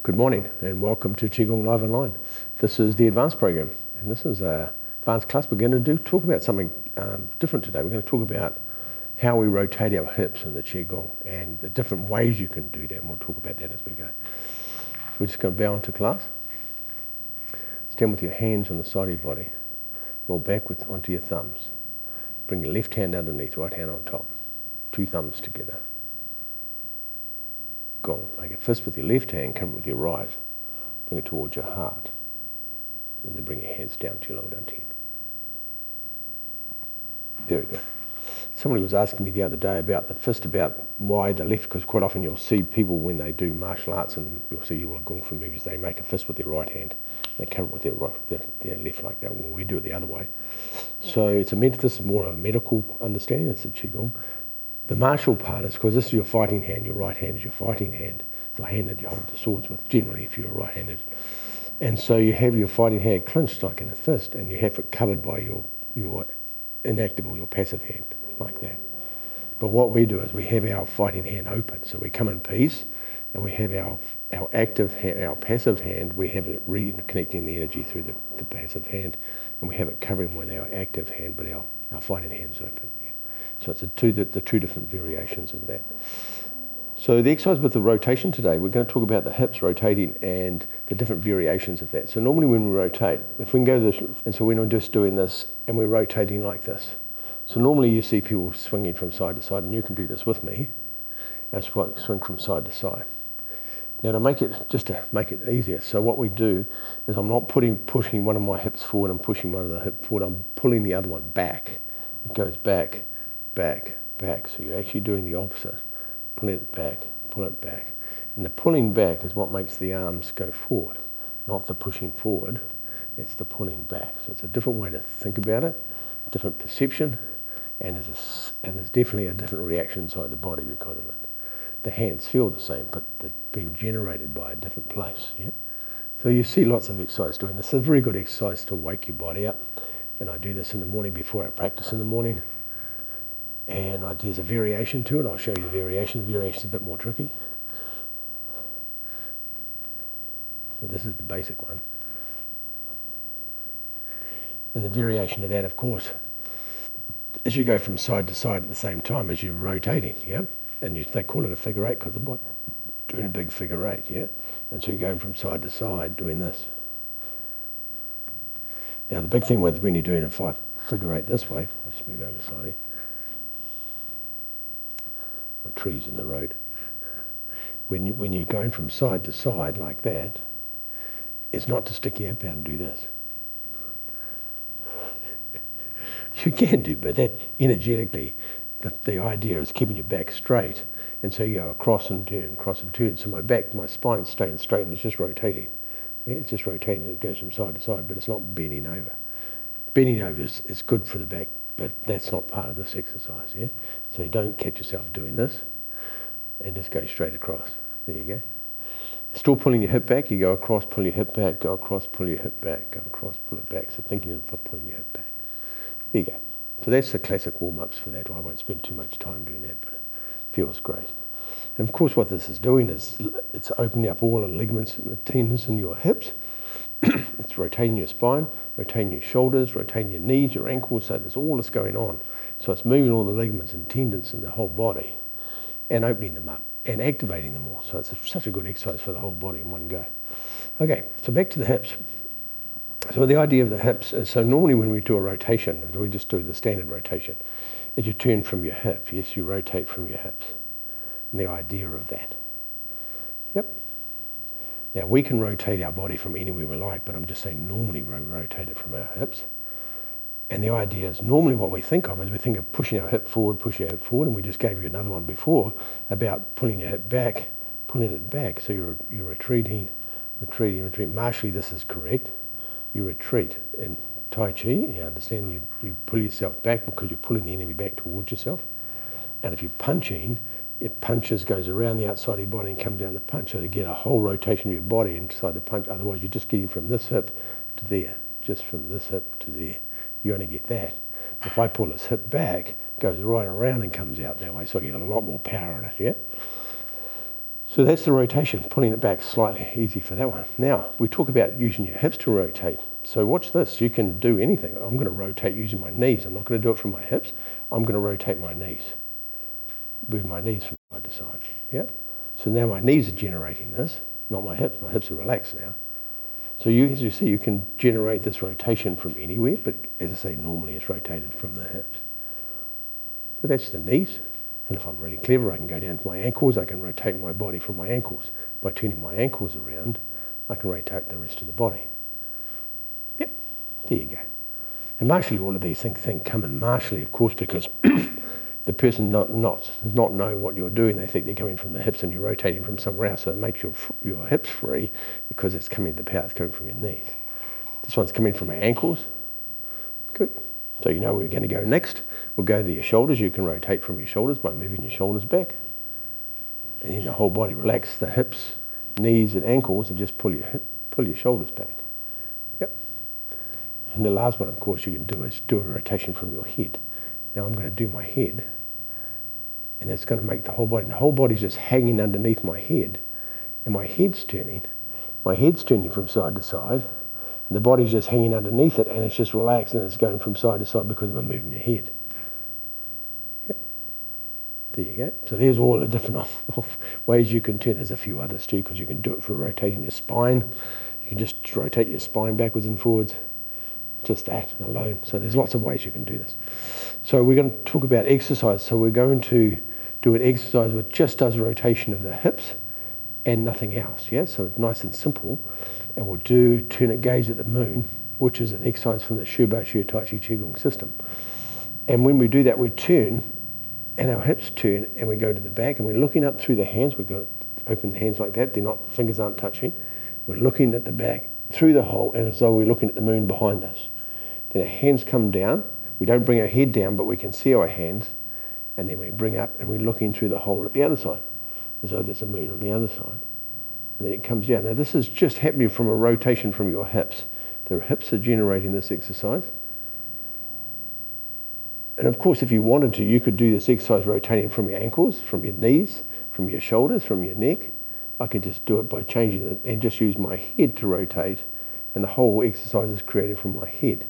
Good morning and welcome to Qigong Live Online. This is the advanced program and this is an advanced class. We're going to talk about something different today. We're going to talk about how we rotate our hips in the Qigong and the different ways you can do that, and we'll talk about that as we go. So we're just going to bow into class. Stand with your hands on the side of your body. Roll back onto your thumbs. Bring your left hand underneath, right hand on top. Two thumbs together. Gong. Make a fist with your left hand, cover it with your right. Bring it towards your heart. And then bring your hands down to your lower dantian. There we go. Somebody was asking me the other day about the fist, about why the left, because quite often you'll see people when they do martial arts, and you'll see all the Gong Fu movies, they make a fist with their right hand. They cover it with their left like that. Well, we do it the other way. So this is more of a medical understanding. It's a Qigong. The martial part is because this is your fighting hand. Your right hand is your fighting hand. It's the hand that you hold the swords with, generally, if you're right-handed. And so you have your fighting hand clenched like in a fist, and you have it covered by your inactive or your passive hand, like that. But what we do is we have our fighting hand open. So we come in peace, and we have our active hand, our passive hand, we have it reconnecting the energy through the passive hand, and we have it covering with our active hand, but our fighting hand's open. So it's the two different variations of that. So the exercise with the rotation today, we're going to talk about the hips rotating and the different variations of that. So normally when we rotate, if we can go this, and so we're just doing this and we're rotating like this. So normally you see people swinging from side to side, and you can do this with me, and swing from side to side. Now to make it easier, so what we do is I'm not pushing one of my hips forward and pushing one of the hip forward, I'm pulling the other one back. It goes back, back, back. So you're actually doing the opposite. Pull it back, pull it back. And the pulling back is what makes the arms go forward, not the pushing forward, it's the pulling back. So it's a different way to think about it, different perception, and there's definitely a different reaction inside the body because of it. The hands feel the same, but they're being generated by a different place. Yeah? So you see lots of exercise doing this. It's a very good exercise to wake your body up. And I do this in the morning before I practice in the morning. And there's a variation to it. I'll show you the variation. The variation's a bit more tricky. So this is the basic one. And the variation of that, of course, is you go from side to side at the same time as you're rotating, yeah? And they call it a figure eight because the body's doing a big figure eight, yeah? And so you're going from side to side doing this. Now the big thing with when you're doing a figure eight this way, I'll just move over slightly. The trees in the road. When you're going from side to side like that, it's not to stick your hip out and do this. You can do, but that energetically, the idea is keeping your back straight, and so you go across and turn. So my spine's staying straight, and it's just rotating. Yeah, it's just rotating. It goes from side to side, but it's not bending over. Bending over is good for the back, but that's not part of this exercise. Yeah. So you don't catch yourself doing this, and just go straight across. There you go. Still pulling your hip back. You go across, pull your hip back. Go across, pull your hip back. Go across, pull it back. So thinking of pulling your hip back. There you go. So that's the classic warm-ups for that. I won't spend too much time doing that, but it feels great. And of course what this is doing is it's opening up all the ligaments and the tendons in your hips. It's rotating your spine, rotating your shoulders, rotating your knees, your ankles, so there's all this going on. So it's moving all the ligaments and tendons in the whole body and opening them up and activating them all. So it's such a good exercise for the whole body in one go. Okay, so back to the hips. So the idea of the hips is, so normally when we do a rotation, we just do the standard rotation, is you turn from your hip. Yes, you rotate from your hips. And the idea of that. Yep. Now we can rotate our body from anywhere we like, but I'm just saying normally we rotate it from our hips. And the idea is normally what we think of is we think of pushing our hip forward, and we just gave you another one before about pulling your hip back, pulling it back. So you're retreating. Martially this is correct. You retreat. In Taiji, you understand, you pull yourself back because you're pulling the enemy back towards yourself. And if you're punching, it goes around the outside of your body and comes down the punch. So you get a whole rotation of your body inside the punch. Otherwise, you're just getting from this hip to there, just from this hip to there. You only get that. But if I pull this hip back, it goes right around and comes out that way. So you get a lot more power in it, yeah? So that's the rotation, pulling it back slightly, easy for that one. Now, we talk about using your hips to rotate. So watch this, you can do anything. I'm going to rotate using my knees. I'm not going to do it from my hips. I'm going to rotate my knees. Move my knees from side to side. Yeah. So now my knees are generating this, not my hips. My hips are relaxed now. So as you see, you can generate this rotation from anywhere, but as I say, normally it's rotated from the hips. So that's the knees. And if I'm really clever, I can go down to my ankles. I can rotate my body from my ankles. By turning my ankles around, I can rotate the rest of the body. Yep, there you go. And martially, all of these things come in martially, of course, because the person not knowing what you're doing, they think they're coming from the hips and you're rotating from somewhere else. So it makes your hips free because it's coming, the power's coming from your knees. This one's coming from my ankles. Good. So you know where we're going to go next. We'll go to your shoulders. You can rotate from your shoulders by moving your shoulders back. And then the whole body relax the hips, knees and ankles, and just pull your shoulders back. Yep. And the last one, of course, you can do is do a rotation from your head. Now I'm going to do my head, and that's going to make the whole body's just hanging underneath my head, and my head's turning. My head's turning from side to side, and the body's just hanging underneath it, and it's just relaxed, and it's going from side to side because I'm moving your head. Yep. There you go. So there's all the different ways you can turn. There's a few others too, because you can do it for rotating your spine. You can just rotate your spine backwards and forwards. Just that alone. So there's lots of ways you can do this. So we're going to talk about exercise. So we're going to do an exercise which just does rotation of the hips and nothing else. Yeah. So it's nice and simple. And we'll turn a gaze at the moon, which is an exercise from the Taiji Qigong system. And when we do that, we turn, and our hips turn, and we go to the back, and we're looking up through the hands. We've got to open the hands like that. Fingers aren't touching. We're looking at the back through the hole, and as though we're looking at the moon behind us. Then our hands come down. We don't bring our head down, but we can see our hands. And then we bring up, and we're looking through the hole at the other side, as though there's a moon on the other side. And then it comes down. Now this is just happening from a rotation from your hips. The hips are generating this exercise. And of course, if you wanted to, you could do this exercise rotating from your ankles, from your knees, from your shoulders, from your neck. I could just do it by changing it and just use my head to rotate, and the whole exercise is created from my head.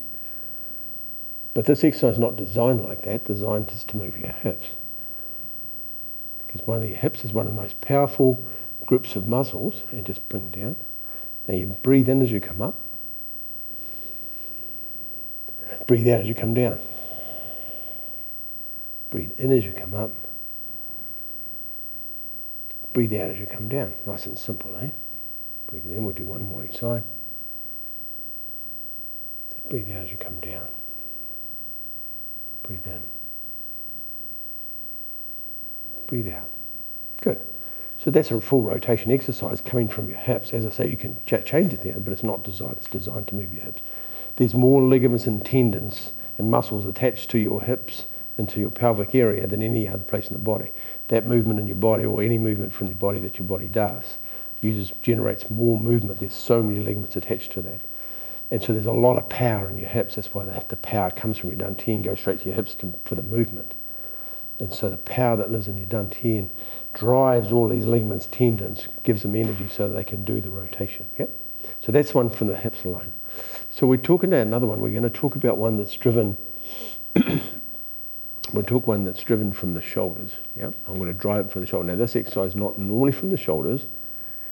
But this exercise is not designed like that, designed just to move your hips. Because one of your hips is one of the most powerful groups of muscles, and just bring down. Now you breathe in as you come up. Breathe out as you come down. Breathe in as you come up. Breathe out as you come down. Nice and simple, eh? Breathe in, we'll do one more each side. Breathe out as you come down. Breathe in. Breathe out. Good. So that's a full rotation exercise coming from your hips. As I say, you can change it there, but it's not designed. It's designed to move your hips. There's more ligaments and tendons and muscles attached to your hips and to your pelvic area than any other place in the body. That movement in your body, or any movement from your body that your body does, generates more movement. There's so many ligaments attached to that. And so there's a lot of power in your hips. That's why the power comes from your dantian, goes straight to your hips for the movement. And so the power that lives in your dantian drives all these ligaments, tendons, gives them energy so that they can do the rotation. Yep. So that's one from the hips alone. So we're talking about another one. We're going to talk about one that's driven. We'll talk one that's driven from the shoulders. Yep. I'm going to drive it from the shoulder. Now this exercise is not normally from the shoulders,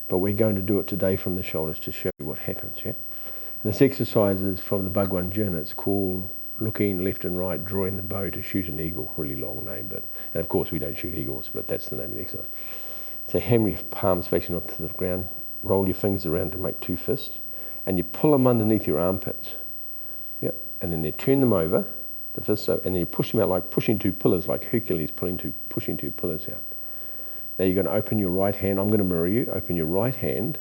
but we're going to do it today from the shoulders to show you what happens. Yeah. And this exercise is from the Bhagwan Jin. It's called looking left and right, drawing the bow to shoot an eagle. Really long name, and of course we don't shoot eagles, but that's the name of the exercise. So hammer your palms facing onto the ground, roll your fingers around to make two fists, and you pull them underneath your armpits. Yep. And then you turn them over, the fists, and then you push them out like pushing two pillars, like Hercules pushing two pillars out. Now you're going to open your right hand. I'm going to mirror you. Open your right hand,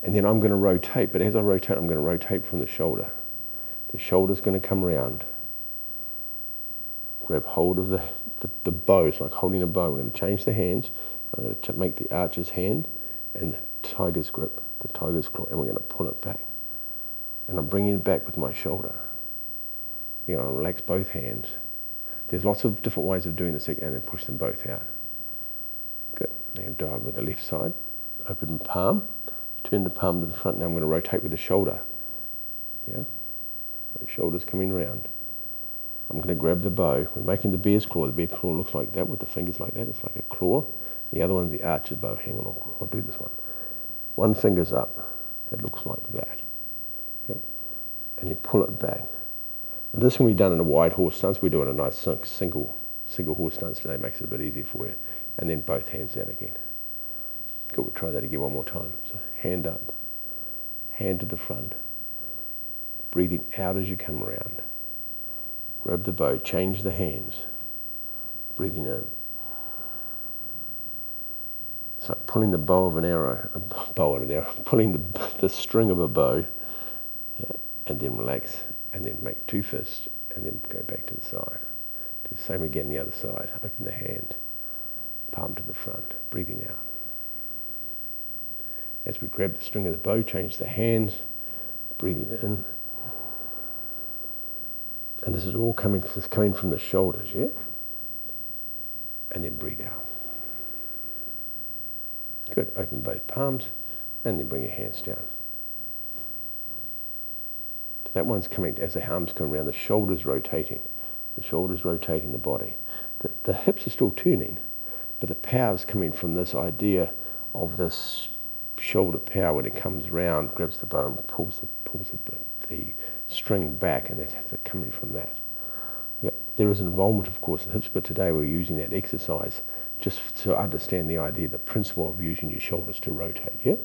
and then I'm going to rotate. But as I rotate, I'm going to rotate from the shoulder. The shoulder's going to come around. Grab hold of the bow. It's like holding a bow. We're going to change the hands. I'm going to make the archer's hand and the tiger's grip, the tiger's claw, and we're going to pull it back. And I'm bringing it back with my shoulder. You're going to relax both hands. There's lots of different ways of doing this, and then push them both out. Good. I'm going to do it with the left side. Open palm, turn the palm to the front. Now I'm going to rotate with the shoulder. Yeah, the shoulder's coming round. I'm going to grab the bow. We're making the bear's claw. The bear claw looks like that with the fingers like that. It's like a claw. The other one's the archer's bow. Hang on, I'll do this one. One finger's up. It looks like that. Yeah. And you pull it back. And this can be done in a wide horse stance. We're doing a nice single horse stance today. Makes it a bit easier for you. And then both hands down again. Good, we'll try that again one more time. So hand up, hand to the front. Breathing out as you come around. Grab the bow, change the hands. Breathing in. It's like pulling the bow of an arrow, pulling the string of a bow, yeah, and then relax, and then make two fists, and then go back to the side. Do the same again the other side. Open the hand, palm to the front, breathing out. As we grab the string of the bow, change the hands, breathing in. And this is all coming from the shoulders, yeah? And then breathe out. Good, open both palms, and then bring your hands down. That one's coming, as the arms come around, the shoulders rotating. The shoulders rotating the body. The hips are still turning, but the power's coming from this idea of this shoulder power when it comes round, grabs the bow and pulls the string back, and that's coming from that. Yeah, there is involvement, of course, in the hips, but today we're using that exercise just to understand the idea, the principle of using your shoulders to rotate, yeah?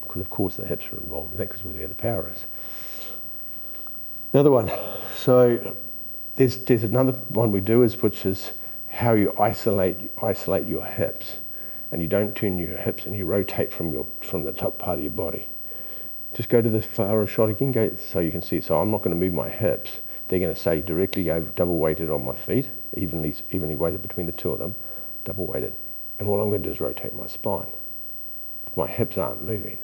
Because, of course, the hips are involved in that because where the power is. Another one. So there's another one we do, which is how you isolate your hips. And you don't turn your hips and you rotate from the top part of your body. Just go to the far shot again, so you can see. So I'm not going to move my hips. They're going to say directly go double weighted on my feet, evenly weighted between the two of them, double weighted. And all I'm going to do is rotate my spine. My hips aren't moving,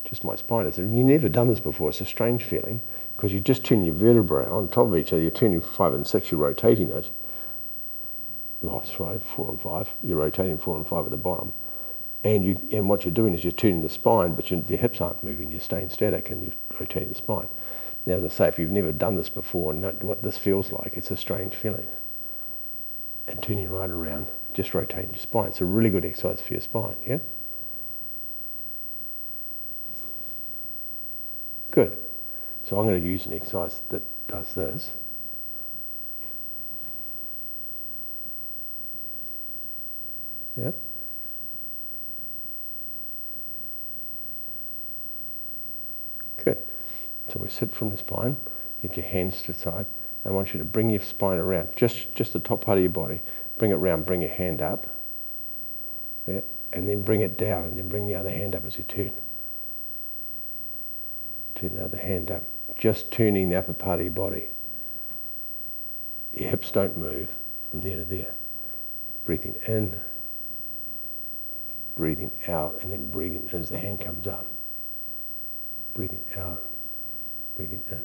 just my spine is. And you've never done this before. It's a strange feeling because you just turn your vertebrae on top of each other. You're turning 5 and 6. You're rotating it. Oh, that's right, 4 and 5. You're rotating 4 and 5 at the bottom. And what you're doing is you're turning the spine, but your hips aren't moving. You're staying static and you're rotating the spine. Now, as I say, if you've never done this before and know what this feels like, it's a strange feeling. And turning right around, just rotating your spine. It's a really good exercise for your spine, yeah? Good. So I'm going to use an exercise that does this. Yeah? Good. So we sit from the spine, get your hands to the side, and I want you to bring your spine around, just the top part of your body. Bring it round, bring your hand up, yeah? And then bring it down, and then bring the other hand up as you turn. Turn the other hand up, just turning the upper part of your body. Your hips don't move from there to there. Breathing in, breathing out, and then breathing in as the hand comes up. Breathing out, breathing in.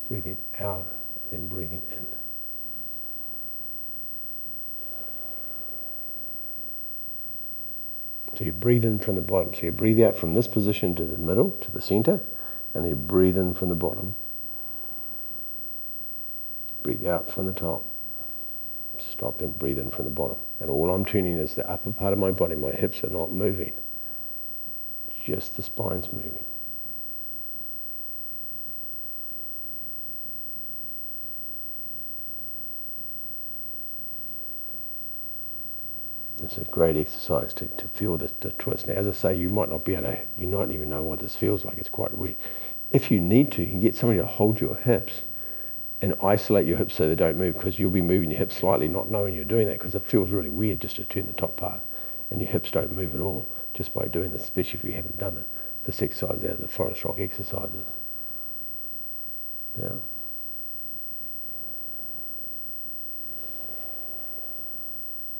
Breathing out, and then breathing in. So you breathe in from the bottom. So you breathe out from this position to the middle, to the center, and then you breathe in from the bottom. Breathe out from the top. Stop and breathe in from the bottom. And all I'm tuning is the upper part of my body. My hips are not moving. Just the spine's moving. It's a great exercise to feel the twist. Now, as I say, you might not even know what this feels like. It's quite weird. If you need to, you can get somebody to hold your hips and isolate your hips so they don't move, because you'll be moving your hips slightly, not knowing you're doing that, because it feels really weird just to turn the top part, and your hips don't move at all just by doing this, especially if you haven't done it. This exercise out of the forest rock exercises. Yeah.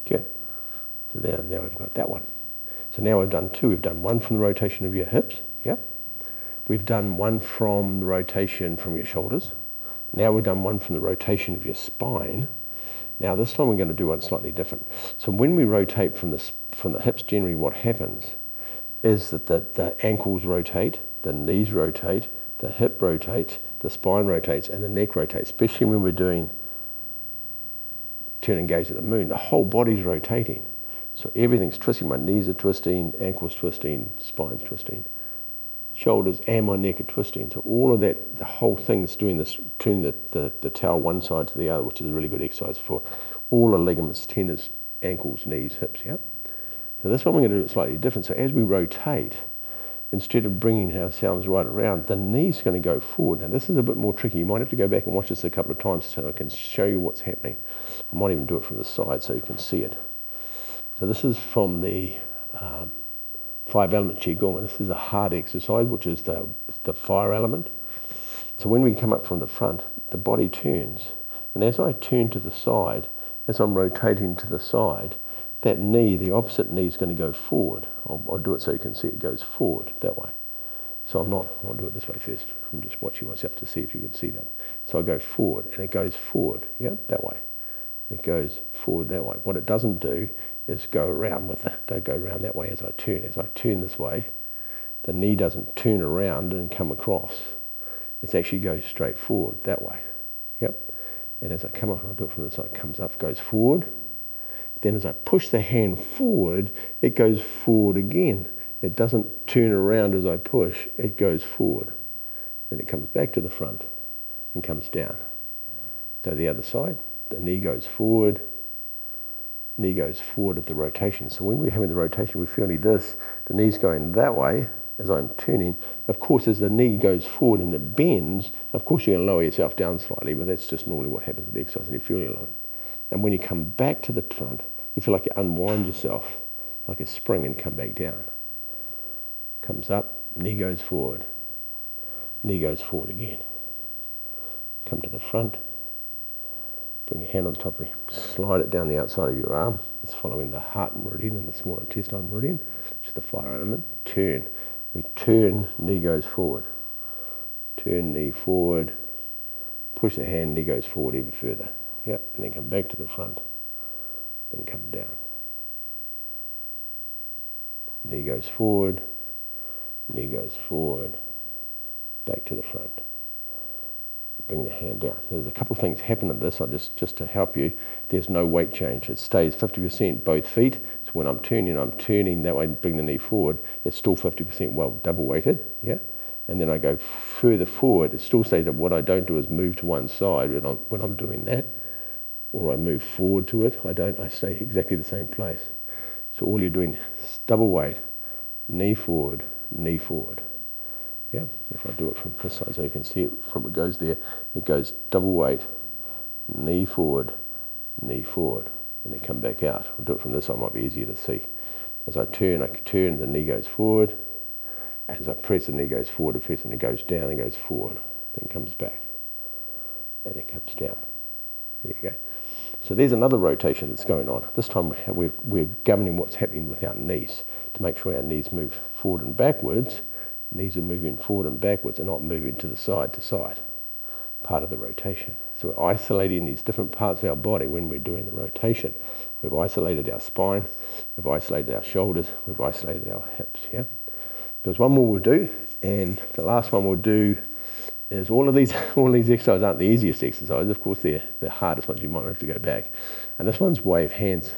Good. So now we've got that one. So now we've done two. We've done one from the rotation of your hips. Yeah. We've done one from the rotation from your shoulders. Now we've done one from the rotation of your spine. Now this time we're going to do one slightly different. So when we rotate from the hips, generally what happens is that the ankles rotate, the knees rotate, the hip rotates, the spine rotates, and the neck rotates, especially when we're doing turn and gaze at the moon. The whole body's rotating. So everything's twisting. My knees are twisting, ankles twisting, spine's twisting, shoulders and my neck are twisting. So all of that, the whole thing is doing this, turning the towel one side to the other, which is a really good exercise for all the ligaments, tendons, ankles, knees, hips, yeah? So this one we're going to do it slightly different. So as we rotate, instead of bringing ourselves right around, the knee's going to go forward. Now this is a bit more tricky. You might have to go back and watch this a couple of times so I can show you what's happening. I might even do it from the side so you can see it. So this is from the 5-element Qigong, and this is a hard exercise, which is the fire element. So when we come up from the front, the body turns, and as I turn to the side, as I'm rotating to the side, that knee, the opposite knee, is going to go forward. I'll do it so you can see it goes forward that way. So I'll do it this way first. I'm just watching myself to see if you can see that. So I go forward, and it goes forward, yeah, that way. It goes forward that way. What it doesn't do is go around don't go around that way as I turn. As I turn this way, the knee doesn't turn around and come across. It actually goes straight forward that way. Yep. And as I come up, I'll do it from the side, it comes up, goes forward. Then as I push the hand forward, it goes forward again. It doesn't turn around as I push, it goes forward. Then it comes back to the front and comes down. So the other side, the knee goes forward, knee goes forward of the rotation. So when we're having the rotation, we're feeling this, the knee's going that way as I'm turning. Of course, as the knee goes forward and it bends, of course you're going to lower yourself down slightly, but that's just normally what happens with the exercise, and you feel it alone. And when you come back to the front, you feel like you unwind yourself like a spring and come back down. Comes up, knee goes forward again. Come to the front, bring your hand on top of you, slide it down the outside of your arm. It's following the heart meridian and the small intestine meridian, which is the fire element. Turn. We turn, knee goes forward. Turn, knee forward. Push the hand, knee goes forward even further. Yep, and then come back to the front. Then come down. Knee goes forward. Knee goes forward. Back to the front. Bring the hand down. There's a couple of things happen in this. Just to help you. There's no weight change. It stays 50% both feet. So when I'm turning that way, bring the knee forward. It's still 50% well double weighted. Yeah. And then I go further forward. It still stays that what I don't do is move to one side when I'm doing that, or I move forward to it. I stay exactly the same place. So all you're doing is double weight, knee forward, knee forward. Yeah, if I do it from this side so you can see it from it goes there, it goes double weight, knee forward, and then come back out. I'll do it from this side, it might be easier to see. As I turn, the knee goes forward. As I press, the knee goes forward at first, and it goes down and goes forward, then comes back, and it comes down. There you go. So there's another rotation that's going on. This time we're governing what's happening with our knees to make sure our knees move forward and backwards. Knees are moving forward and backwards and not moving to side, part of the rotation. So we're isolating these different parts of our body when we're doing the rotation. We've isolated our spine, we've isolated our shoulders, we've isolated our hips, yeah? There's one more we'll do, and the last one we'll do is all of these exercises aren't the easiest exercises. Of course, they're the hardest ones. You might have to go back. And this one's wave hands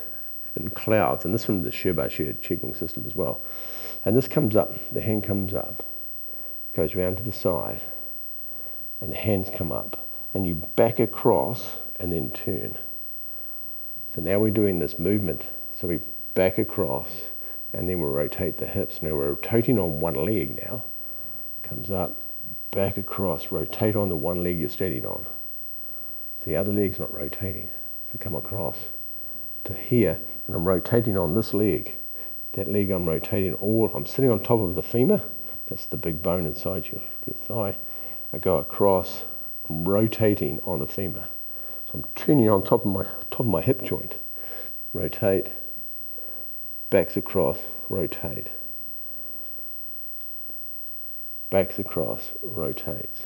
in clouds, and this from the Sherpa Qigong system as well. And this comes up, the hand comes up, goes round to the side, and the hands come up, and you back across and then turn. So now we're doing this movement. So we back across, and then we'll rotate the hips. Now we're rotating on one leg now. Comes up, back across, rotate on the one leg you're standing on. So the other leg's not rotating. So come across to here, and I'm rotating on this leg. That leg I'm rotating I'm sitting on top of the femur. That's the big bone inside your thigh. I go across, I'm rotating on the femur. So I'm turning on top of my hip joint. Rotate, backs across, rotate. Backs across, rotates.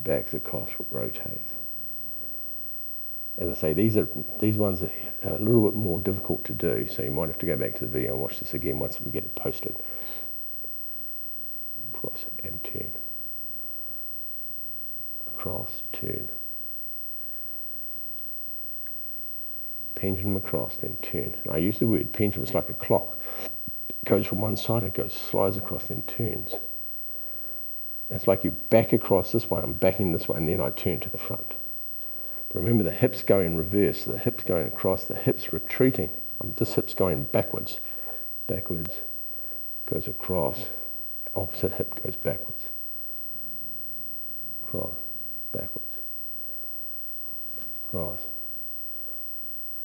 back to cross, rotates. As I say, these ones are a little bit more difficult to do, so you might have to go back to the video and watch this again once we get it posted. Cross and turn. Across, turn. Pendulum across, then turn. And I use the word pendulum, it's like a clock. It goes from one side, it goes, slides across, then turns. It's like you back across this way, I'm backing this way, and then I turn to the front. But remember, the hips go in reverse, so the hips going across, the hips retreating. This hip's going backwards. Backwards, goes across, opposite hip goes backwards. Cross, backwards. Cross,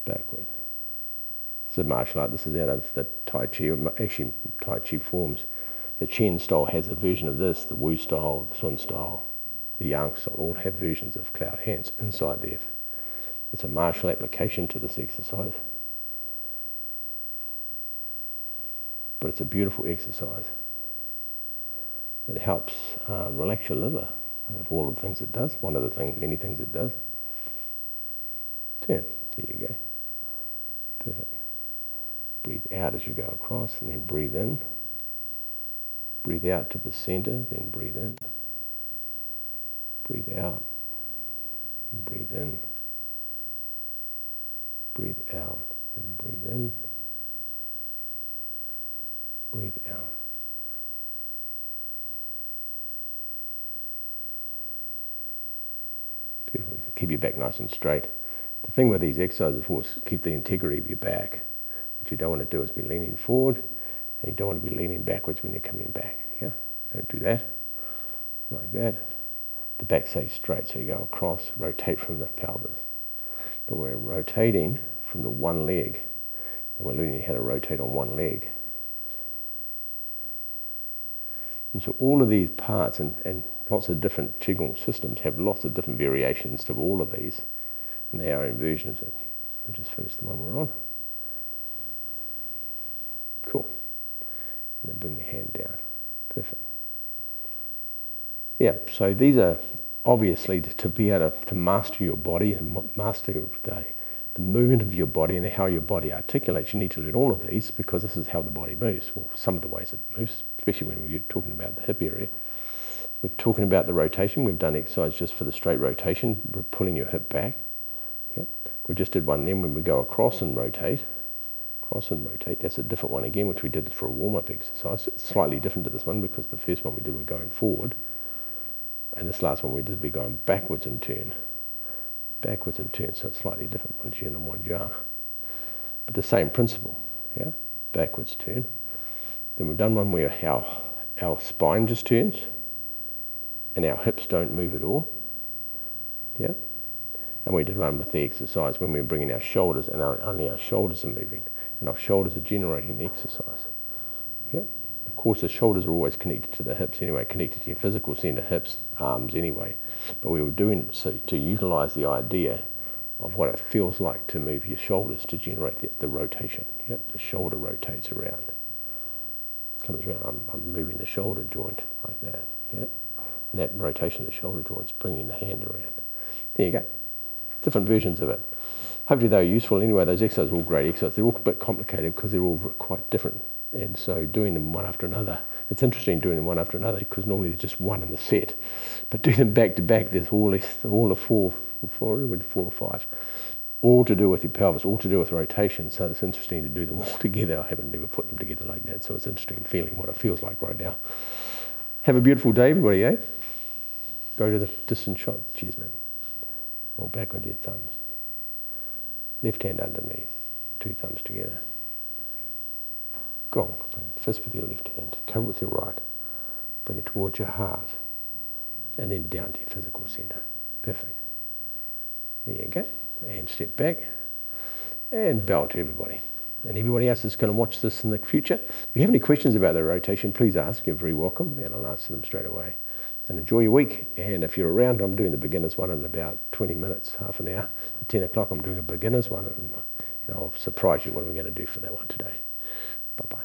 backwards. It's a martial art. This is out of the Tai Chi, actually Tai Chi forms. The Chen style has a version of this, the Wu style, the Sun style, the Yang style, all have versions of cloud hands inside there. It's a martial application to this exercise. But it's a beautiful exercise. It helps relax your liver. That's all of the things it does. One of the things, many things it does. Turn. There you go. Perfect. Breathe out as you go across, and then breathe in. Breathe out to the center, then breathe in. Breathe out. Breathe in. Breathe out. Then breathe in. Breathe out. Beautiful. Keep your back nice and straight. The thing with these exercises, of course, keep the integrity of your back. What you don't want to do is be leaning forward, and you don't want to be leaning backwards when you're coming back. Yeah? Don't do that. Like that. The back stays straight, so you go across, rotate from the pelvis. But we're rotating from the one leg, and we're learning how to rotate on one leg. And so all of these parts, and lots of different Qigong systems have lots of different variations to all of these, and they are in versions of it. I'll just finish the one we're on. Cool. And then bring the hand down. Perfect. Yeah, so these are obviously to be able to master your body and master the movement of your body and how your body articulates. You need to learn all of these because this is how the body moves, or some of the ways it moves, especially when we're talking about the hip area. We're talking about the rotation. We've done exercise just for the straight rotation. We're pulling your hip back. Yep. We just did one then when we go across and rotate. Cross and rotate. That's a different one again, which we did for a warm-up exercise. It's slightly different to this one because the first one we did, we're going forward. And this last one we did, we're going backwards and turn. Backwards and turn, so it's slightly different. One yin and one yang. But the same principle, yeah? Backwards turn. Then we've done one where our spine just turns and our hips don't move at all. Yeah? And we did one with the exercise when we were bringing our shoulders, and only our shoulders are moving. And our shoulders are generating the exercise. Yeah? Of course, the shoulders are always connected to the hips anyway, connected to your physical center, hips, arms anyway. But we were doing it so to utilize the idea of what it feels like to move your shoulders to generate the rotation. Yep, the shoulder rotates around. Comes around, I'm moving the shoulder joint like that. Yeah? And that rotation of the shoulder joint's bringing the hand around. There you go. Different versions of it. Hopefully they were useful. Anyway, those exercises are all great exercises. They're all a bit complicated because they're all quite different. And so doing them one after another, it's interesting doing them one after another because normally there's just one in the set. But doing them back to back, there's all the four or five, all to do with your pelvis, all to do with rotation. So it's interesting to do them all together. I haven't never put them together like that. So it's interesting feeling what it feels like right now. Have a beautiful day, everybody, eh? Go to the distant shot. Cheers, man. Or back onto your thumbs. Left hand underneath, two thumbs together. Gong, fist with your left hand, cover with your right. Bring it towards your heart. And then down to your physical center. Perfect. There you go. And step back. And bow to everybody. And everybody else that's going to watch this in the future. If you have any questions about the rotation, please ask. You're very welcome. And I'll answer them straight away. And enjoy your week. And if you're around, I'm doing the beginners one in about 20 minutes, half an hour. At 10 o'clock, I'm doing a beginners one. And I'll surprise you what we're going to do for that one today. Bye-bye.